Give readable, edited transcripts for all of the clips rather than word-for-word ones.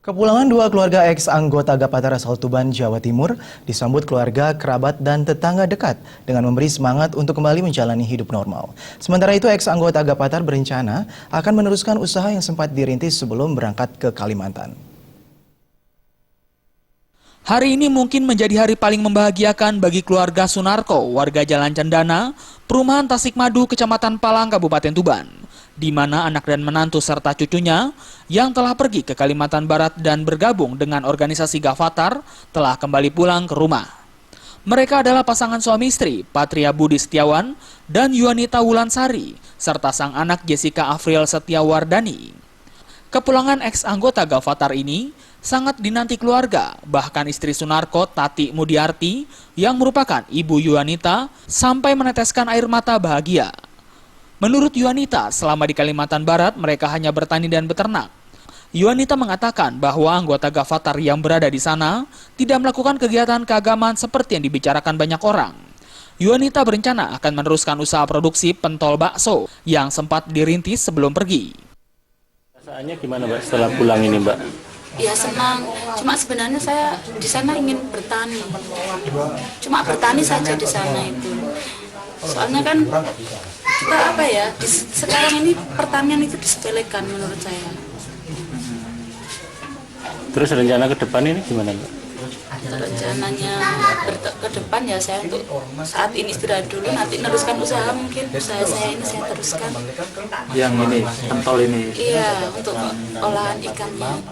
Kepulangan dua keluarga ex-anggota Gavatar asal Tuban, Jawa Timur disambut keluarga, kerabat, dan tetangga dekat dengan memberi semangat untuk kembali menjalani hidup normal. Sementara itu, ex-anggota Gavatar berencana akan meneruskan usaha yang sempat dirintis sebelum berangkat ke Kalimantan. Hari ini mungkin menjadi hari paling membahagiakan bagi keluarga Sunarko, warga Jalan Cendana, Perumahan Tasikmadu, Kecamatan Palang, Kabupaten Tuban, di mana anak dan menantu serta cucunya yang telah pergi ke Kalimantan Barat dan bergabung dengan organisasi Gavatar telah kembali pulang ke rumah. Mereka adalah pasangan suami istri, Patria Budi Setiawan dan Yuanita Wulansari, serta sang anak Jessica Afriel Setiawardani. Kepulangan ex-anggota Gavatar ini sangat dinanti keluarga, bahkan istri Sunarko, Tati Mudiarti, yang merupakan ibu Yuanita, sampai meneteskan air mata bahagia. Menurut Yuanita, selama di Kalimantan Barat mereka hanya bertani dan beternak. Yuanita mengatakan bahwa anggota Gavatar yang berada di sana tidak melakukan kegiatan keagamaan seperti yang dibicarakan banyak orang. Yuanita berencana akan meneruskan usaha produksi pentol bakso yang sempat dirintis sebelum pergi. Perasaannya gimana, Mbak, setelah pulang ini, Mbak? Ya senang, cuma sebenarnya saya di sana ingin bertani. Cuma bertani saja di sana itu. Soalnya kan kita sekarang ini pertanian itu disepelekan menurut saya. Terus rencana ke depan ini gimana, Mbak? Rencananya ke depan ya saya untuk saat ini istirahat dulu, nanti meneruskan usaha, mungkin usaha saya ini saya teruskan. Yang ini, pentol ini? Iya, untuk olahan ikannya.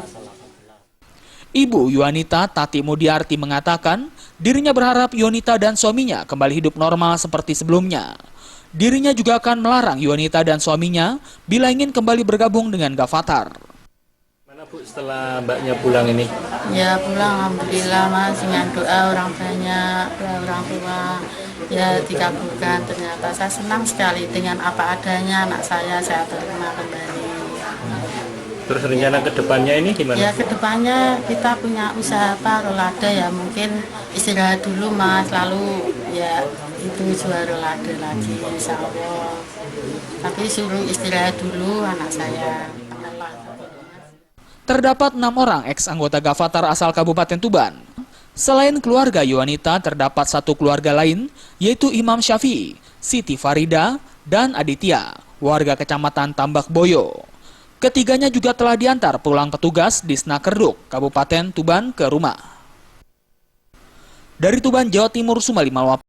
Ibu Yuanita, Tati Mudiarti, mengatakan dirinya berharap Yuanita dan suaminya kembali hidup normal seperti sebelumnya. Dirinya juga akan melarang Yuanita dan suaminya bila ingin kembali bergabung dengan Gavatar. Mana, Bu, setelah Mbaknya pulang ini? Ya pulang, alhamdulillah Mas, dengan doa orang banyak, doa orang tua, ya dikabulkan. Ternyata saya senang sekali dengan apa adanya anak saya terima kembali. Terus rencana ke depannya ini gimana? Ya ke depannya kita punya usaha rolade ya, mungkin istirahat dulu Mas, lalu ya itu jual rolade lagi insya Allah. Tapi suruh istirahat dulu anak saya. Terdapat 6 orang ex-anggota Gavatar asal Kabupaten Tuban. Selain keluarga Yuanita, terdapat satu keluarga lain, yaitu Imam Syafi'i, Siti Farida, dan Aditya, warga Kecamatan Tambak Boyo. Ketiganya juga telah diantar pulang petugas di Snakerduk, Kabupaten Tuban ke rumah. Dari Tuban, Jawa Timur, Sumali Malwap.